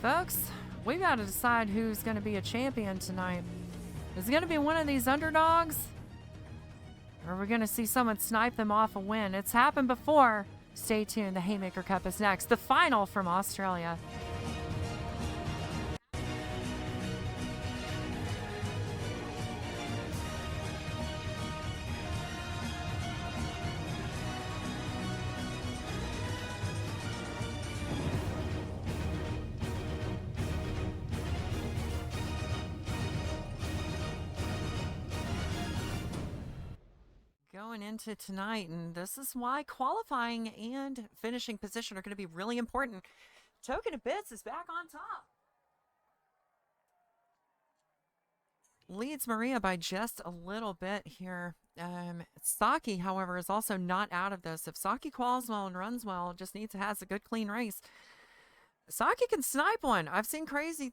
folks. We've got to decide who's going to be a champion tonight. Is it going to be one of these underdogs? Or are we going to see someone snipe them off a win? It's happened before. Stay tuned. The Haymaker Cup is next. The final from Australia. Going into tonight, and this is why qualifying and finishing position are going to be really important. Token of Bits is back on top. Leads Maria by just a little bit here. Saki, however, is also not out of this. If Saki quals well and runs well, just has a good clean race. Saki can snipe one. I've seen crazier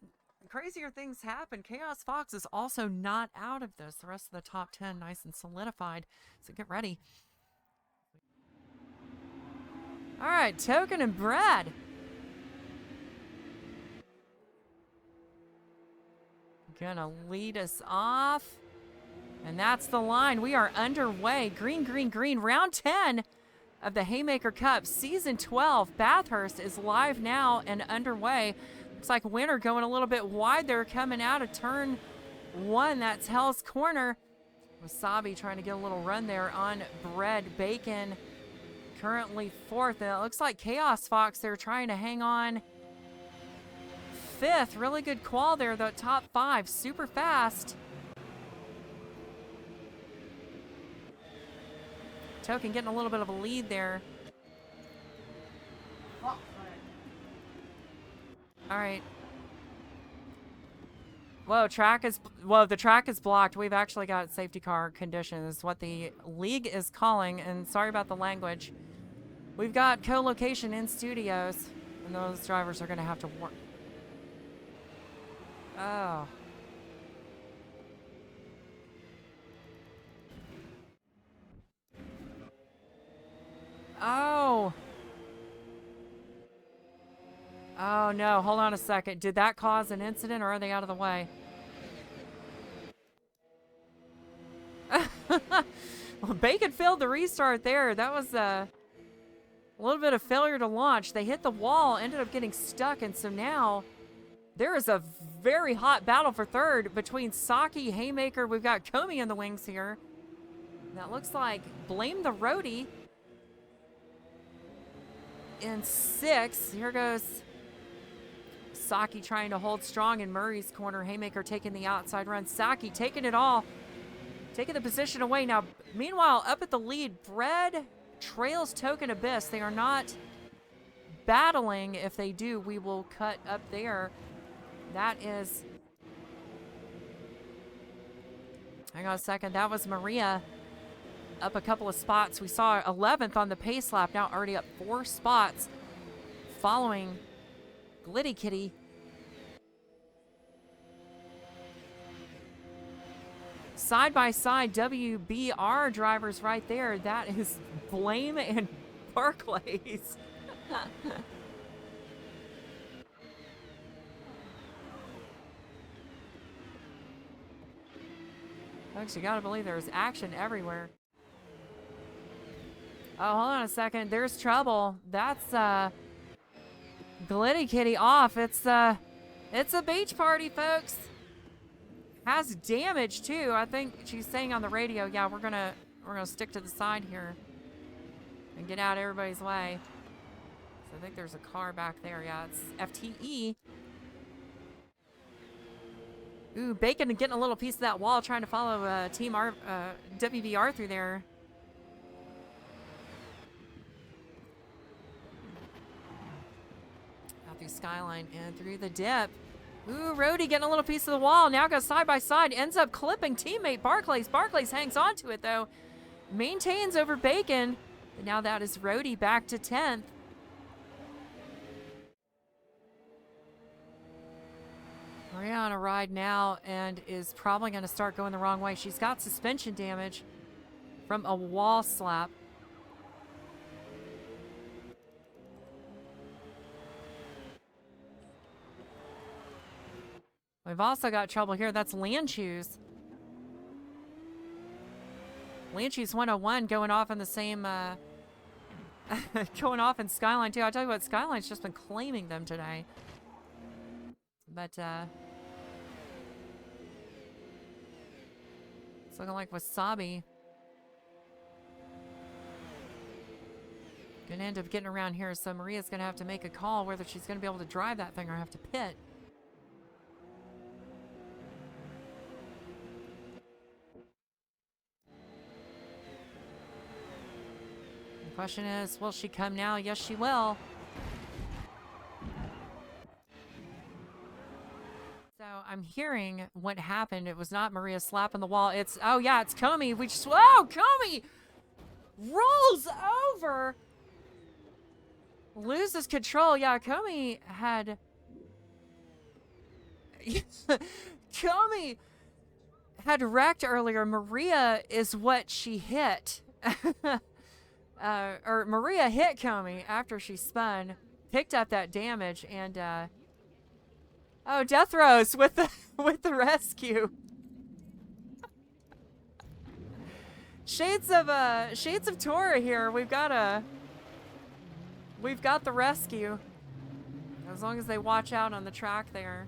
things happen. Chaos Fox is also not out of this. The rest of the top 10 nice and solidified. So get ready. All right, Token and Brad. Gonna lead us off. And that's the line. We are underway. Green, green, green. Round 10 of the Haymaker Cup. Season 12. Bathurst is live now and underway. Looks like Winter going a little bit wide there, coming out of turn 1. That's Hell's Corner. Wasabi trying to get a little run there on Bread Bacon. Currently 4th. And it looks like Chaos Fox, they're trying to hang on 5th. Really good qual there, the top 5. Super fast. Token getting a little bit of a lead there. All right. Whoa, the track is blocked. We've actually got safety car conditions, what the league is calling, and sorry about the language. We've got co-location in studios, and those drivers are going to have to work. Oh. Oh. Oh no, hold on a second. Did that cause an incident or are they out of the way? Well, Bacon failed the restart there. That was a little bit of failure to launch. They hit the wall, ended up getting stuck, and so now there is a very hot battle for third between Saki, Haymaker. We've got Comey in the wings here. That looks like Blame the Roadie in 6th. Here goes Saki trying to hold strong in Murray's corner. Haymaker taking the outside run. Saki taking it all. Taking the position away. Now, meanwhile, up at the lead, Bread trails Token Abyss. They are not battling. If they do, we will cut up there. That is... Hang on a second. That was Maria up a couple of spots. We saw 11th on the pace lap. Now already up 4 spots following Glitty Kitty. Side by side, WBR drivers right there. That is Blame and Barclays. Folks, you gotta believe there's action everywhere. Oh, hold on a second. There's trouble. That's Glitty Kitty off. It's a beach party, folks. Has damage too. I think she's saying on the radio, yeah, we're gonna stick to the side here and get out of everybody's way. So I think there's a car back there. Yeah, it's FTE. Ooh, Bacon getting a little piece of that wall, trying to follow Team WBR through there. Out through Skyline and through the dip. Ooh, Roadie getting a little piece of the wall. Now goes side by side. Ends up clipping teammate Barclays. Barclays hangs on to it, though. Maintains over Bacon. And now that is Roadie back to 10th. Maria on a ride now and is probably going to start going the wrong way. She's got suspension damage from a wall slap. We've also got trouble here. That's Lanchoos. Lanchoos 101 going off in the same, going off in Skyline too. I'll tell you what, Skyline's just been claiming them today. But, it's looking like Wasabi gonna end up getting around here, so Maria's gonna have to make a call whether she's gonna be able to drive that thing or have to pit. The question is, will she come now? Yes, she will. So I'm hearing what happened. It was not Maria slapping the wall. It's, oh yeah, it's Comey. We just, oh, Comey rolls over. Loses control. Yeah, Comey had... Comey had wrecked earlier. Maria is what she hit. Or Maria hit Comey after she spun, picked up that damage, and oh, Death Rose with the rescue. Shades of Tora here. We've got the rescue. As long as they watch out on the track there.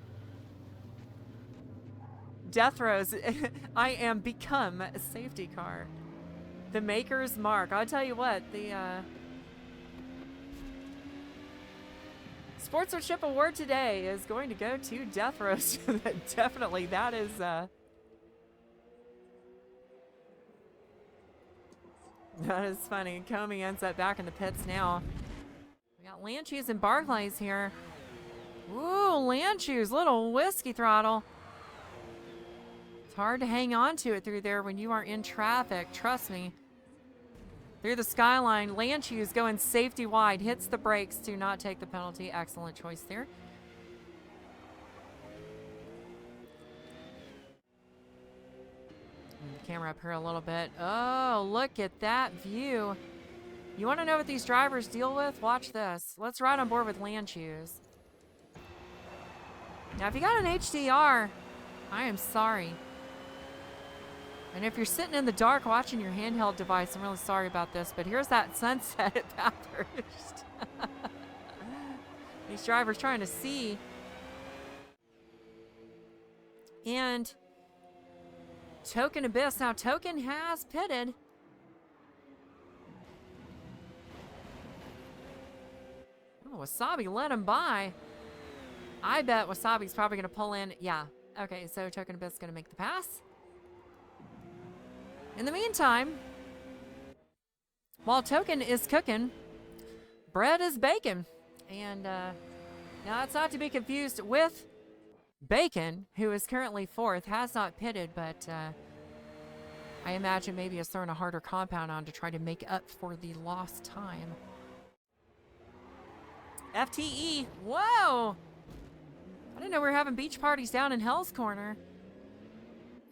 Death Rose, I am become a safety car. The Maker's Mark. I'll tell you what, the Sportsmanship Award today is going to go to Death Rose. Definitely, that is funny. Comey ends up back in the pits now. We got Lanchoos and Barclays here. Ooh, Lanchoos, little whiskey throttle. It's hard to hang on to it through there when you are in traffic, trust me. Through the Skyline, Lanchoos going safety wide, hits the brakes to not take the penalty. Excellent choice there. Move the camera up here a little bit. Oh, look at that view. You want to know what these drivers deal with? Watch this. Let's ride on board with Lanchoos. Now, if you got an HDR, I am sorry. And if you're sitting in the dark watching your handheld device, I'm really sorry about this, but here's that sunset at Bathurst. These drivers trying to see. And Token Abyss. Now, Token has pitted. Oh, Wasabi let him by. I bet Wasabi's probably going to pull in. Yeah. Okay, so Token Abyss is going to make the pass. In the meantime, while Token is cooking, bread is bacon. And now it's not to be confused with Bacon, who is currently fourth, has not pitted, but I imagine maybe is throwing a harder compound on to try to make up for the lost time. FTE, whoa! I didn't know we were having beach parties down in Hell's Corner.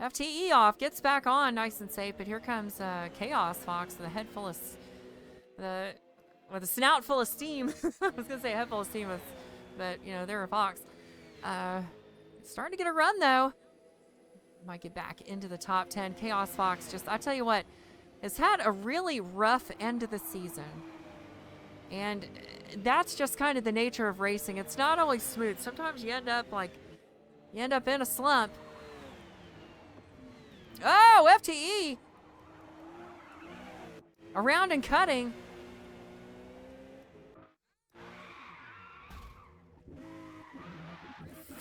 FTE off, gets back on nice and safe, but here comes Chaos Fox with a head full of, with a snout full of steam. I was gonna say a head full of steam, but you know, they're a fox. Starting to get a run though. Might get back into the top 10. Chaos Fox just, I tell you what, has had a really rough end of the season. And that's just kind of the nature of racing. It's not always smooth. Sometimes you end up in a slump. Oh, FTE. Around and cutting.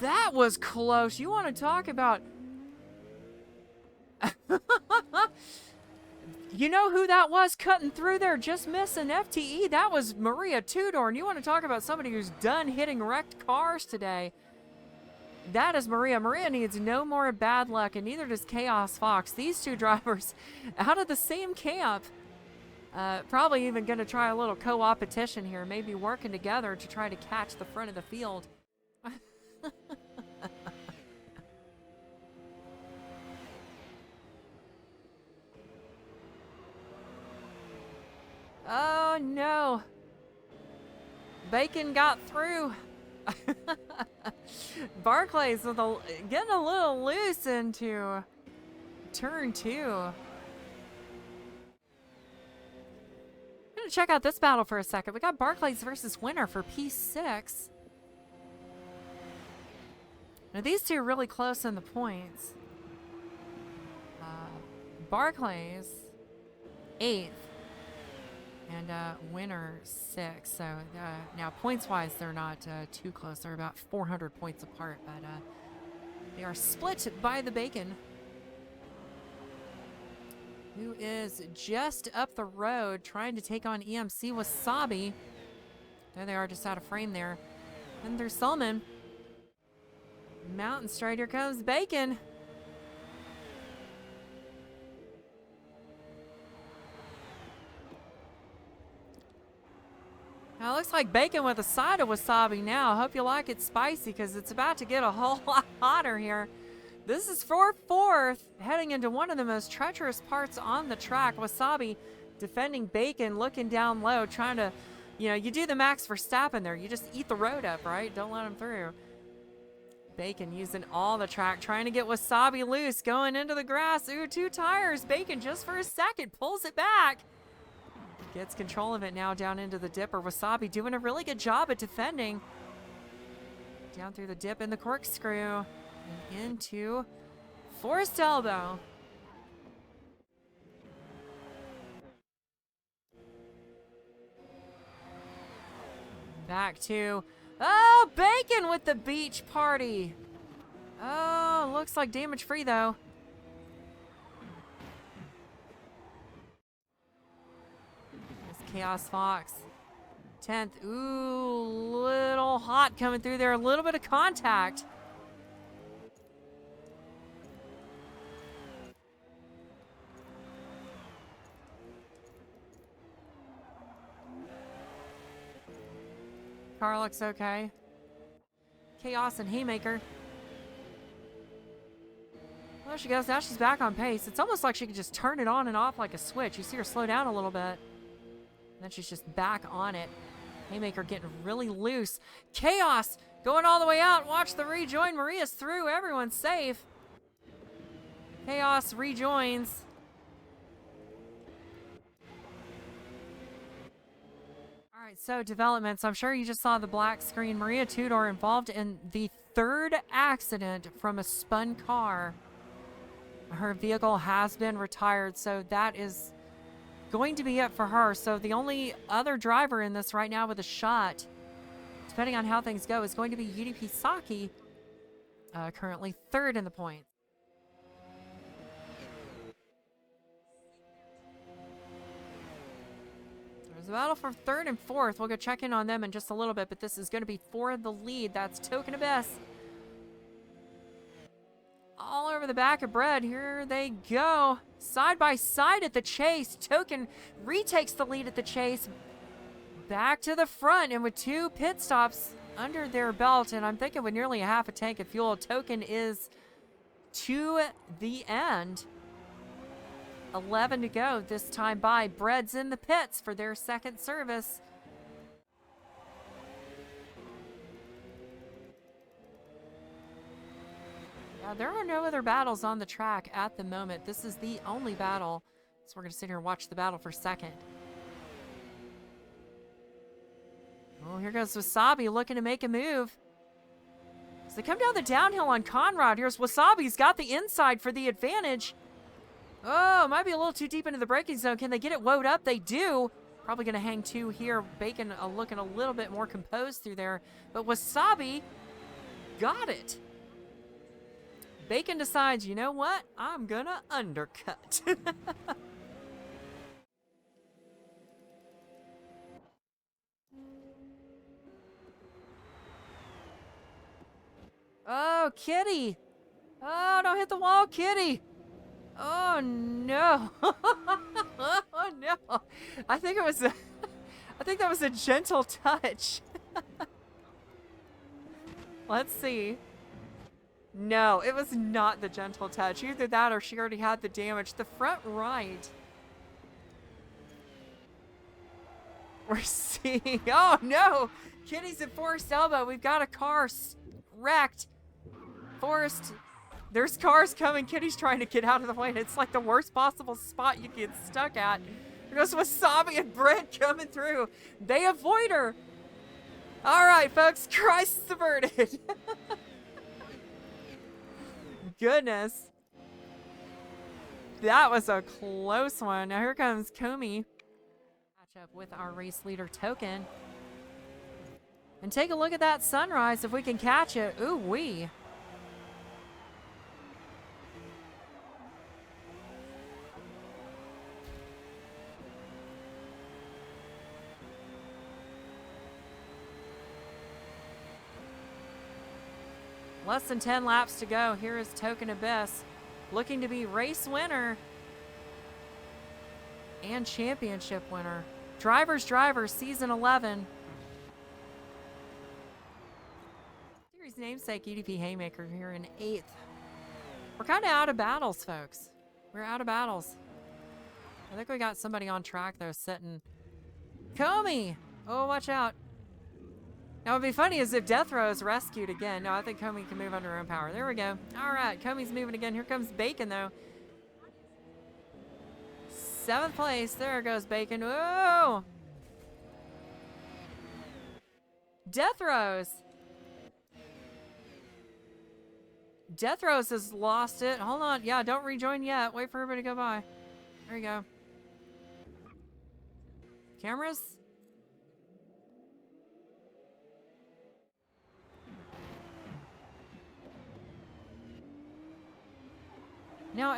That was close. You want to talk about... You know who that was cutting through there, just missing FTE? That was Maria Tudor. And you want to talk about somebody who's done hitting wrecked cars today? That is Maria. Maria needs no more bad luck, and neither does Chaos Fox. These two drivers out of the same camp. Probably even going to try a little co-opetition here, maybe working together to try to catch the front of the field. Oh no. Bacon got through. Barclays with getting a little loose into turn 2. I'm gonna check out this battle for a second. We got Barclays versus Winner for P6. Now these two are really close in the points. Barclays 8th and Winner 6th. So now points wise they're not too close. They're about 400 points apart, but they are split by the bacon, who is just up the road trying to take on EMC Wasabi. There they are, just out of frame there. And there's Solomon. Mountain straight, here comes Bacon. Now it looks like Bacon with a side of wasabi now. Hope you like it spicy because it's about to get a whole lot hotter here. This is for 4th, heading into one of the most treacherous parts on the track. Wasabi defending Bacon, looking down low, trying to, you do the Max Verstappen there. You just eat the road up, right? Don't let him through. Bacon using all the track, trying to get Wasabi loose, going into the grass. Ooh, 2 tires. Bacon just for a second pulls it back. Gets control of it now down into the dipper. Wasabi doing a really good job at defending. Down through the dip in the corkscrew. And into forced elbow. Back to, oh, Bacon with the beach party. Oh, looks like damage free though. Chaos Fox 10th. Ooh, little hot coming through there. A little bit of contact. Car looks okay. Chaos and Haymaker. Well, there she goes. Now she's back on pace. It's almost like she could just turn it on and off like a switch. You see her slow down a little bit. Then she's just back on it. Haymaker getting really loose. Chaos going all the way out. Watch the rejoin. Maria's through. Everyone's safe. Chaos rejoins. All right, so developments. I'm sure you just saw the black screen. Maria Tudor involved in the 3rd accident from a spun car. Her vehicle has been retired, so that is going to be it for her. So the only other driver in this right now with a shot, depending on how things go, is going to be UDP Saki, currently 3rd in the points. There's a battle for 3rd and 4th. We'll go check in on them in just a little bit, but this is going to be for the lead. That's Token Abyss. All over the back of Bread. Here they go. Side by side at the chase. Token retakes the lead at the chase. Back to the front, and with 2 pit stops under their belt, and I'm thinking with nearly a half a tank of fuel, Token is to the end. 11 to go this time by. Bread's in the pits for their 2nd service. There are no other battles on the track at the moment. This is the only battle. So we're going to sit here and watch the battle for 2nd. Oh, here goes Wasabi looking to make a move. As they come down the downhill on Conrad, here's Wasabi's got the inside for the advantage. Oh, might be a little too deep into the braking zone. Can they get it woed up? They do. Probably going to hang 2 here. Bacon looking a little bit more composed through there. But Wasabi got it. Bacon decides, you know what? I'm gonna undercut. Oh, Kitty. Oh, don't hit the wall, Kitty. Oh, no. Oh, no. I think that was a gentle touch. Let's see. No, it was not the gentle touch. Either that or she already had the damage. The front right We're seeing, oh no! Kitty's at Forest Elbow. We've got a car wrecked. Forest, there's cars coming. Kitty's trying to get out of the way. And it's like the worst possible spot you get stuck at. There goes Wasabi and Brent coming through. They avoid her. All right, folks, Christ averted. Goodness. That was a close one. Now here comes Comey. Catch up with our race leader token. And take a look at that sunrise if we can catch it. Ooh wee. Less than 10 laps to go. Here is Token Abyss, looking to be race winner and championship winner. Drivers, season 11. Series namesake EDP Haymaker here in 8th. We're kind of out of battles, folks. We're out of battles. I think we got somebody on track there sitting. Comey! Oh, watch out. Now, what'd be funny is if Death Row is rescued again. No, I think Comey can move under her own power. There we go. All right, Comey's moving again. Here comes Bacon, though. 7th place. There goes Bacon. Whoa! Death Rows. Death Rows has lost it. Hold on. Yeah, don't rejoin yet. Wait for everybody to go by. There you go. Cameras? Now,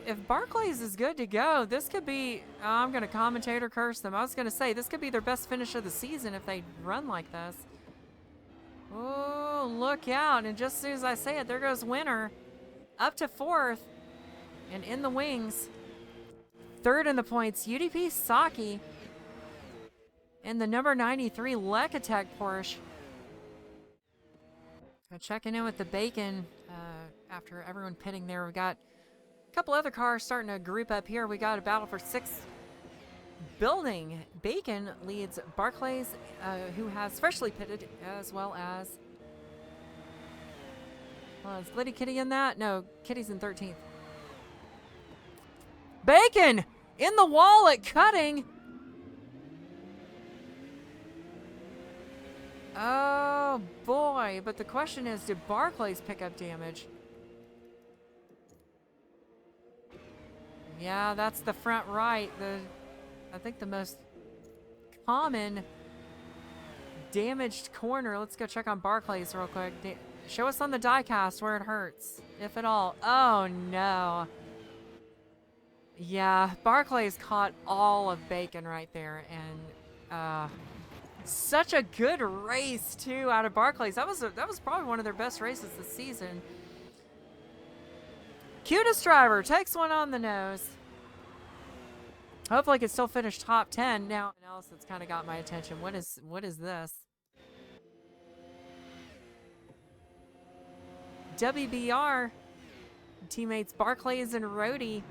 if Barclays is good to go, this could be, I'm going to commentator curse them. I was going to say, this could be their best finish of the season if they run like this. Oh, look out. And just as soon as I say it, there goes winner. Up to 4th. And in the wings. 3rd in the points, UDP Saki. And the number 93 Lekatech Porsche. Checking in with the Bacon after everyone pitting there. We've got couple other cars starting to group up here. We got a battle for 6th building. Bacon leads Barclays, who has freshly pitted, as well as... is Glitty Kitty in that? No, Kitty's in 13th. Bacon! In the wall at cutting! Oh, boy. But the question is, did Barclays pick up damage? Yeah, that's the front right. I think the most common damaged corner. Let's go check on Barclays real quick. Show us on the diecast where it hurts, if at all. Oh, no. Yeah, Barclays caught all of Bacon right there. And such a good race, too, out of Barclays. That was probably one of their best races this season. Cutest driver takes one on the nose. Hopefully I can still finish top 10. Now, something else that's kind of got my attention. What is this? WBR. Teammates Barclays and Rhodey.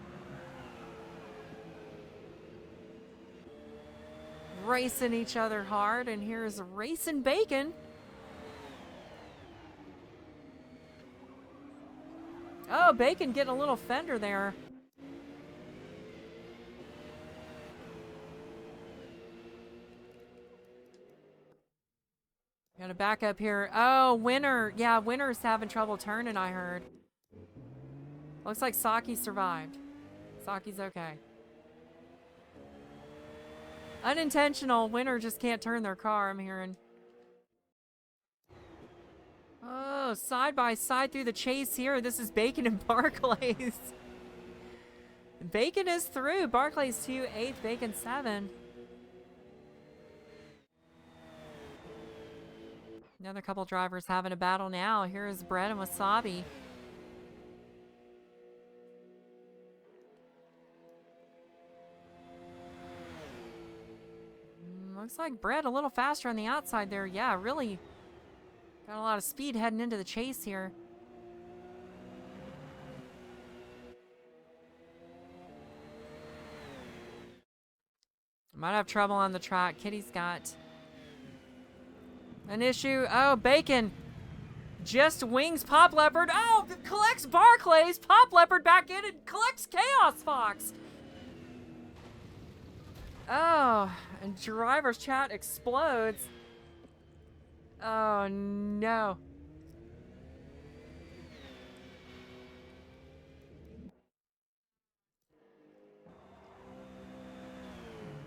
Racing each other hard. And here's Racing Bacon. Oh, Bacon getting a little fender there. Got to back up here. Oh, Winner. Yeah, Winner's having trouble turning, I heard. Looks like Saki survived. Saki's okay. Unintentional. Winner just can't turn their car, I'm hearing. Oh, side by side through the chase here. This is Bacon and Barclays. Bacon is through. Barclays 2, 8th, Bacon 7. Another couple drivers having a battle now. Here is Bread and Wasabi. Looks like Bread a little faster on the outside there. Yeah, really got a lot of speed heading into the chase here. Might have trouble on the track. Kitty's got an issue. Oh, Bacon just wings Pop Leopard. Oh, collects Barclays. Pop Leopard back in and collects Chaos Fox. Oh, and driver's chat explodes. Oh, no.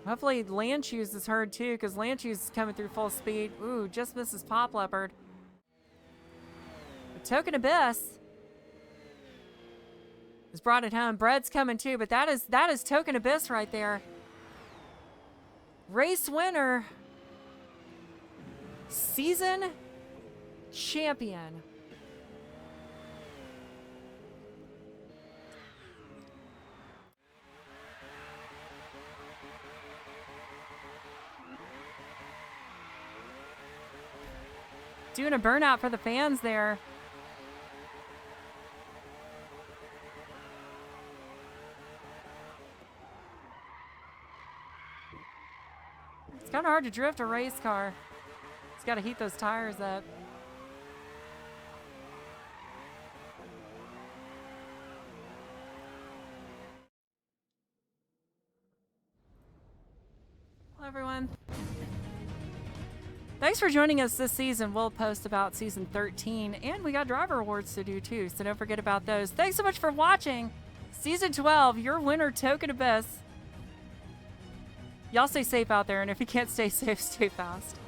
Hopefully Lanchoos is heard too, because Lanchoos is coming through full speed. Ooh, just misses Pop Leopard. But Token Abyss has brought it home. Bread's coming too, but that is Token Abyss right there. Race winner. Season champion. Doing a burnout for the fans there. It's kind of hard to drift a race car. It's got to heat those tires up. Hello, everyone. Thanks for joining us this season. We'll post about season 13, and we got driver awards to do too, so don't forget about those. Thanks so much for watching season 12. Your winner, Token Abyss. Y'all stay safe out there, and if you can't stay safe, stay fast.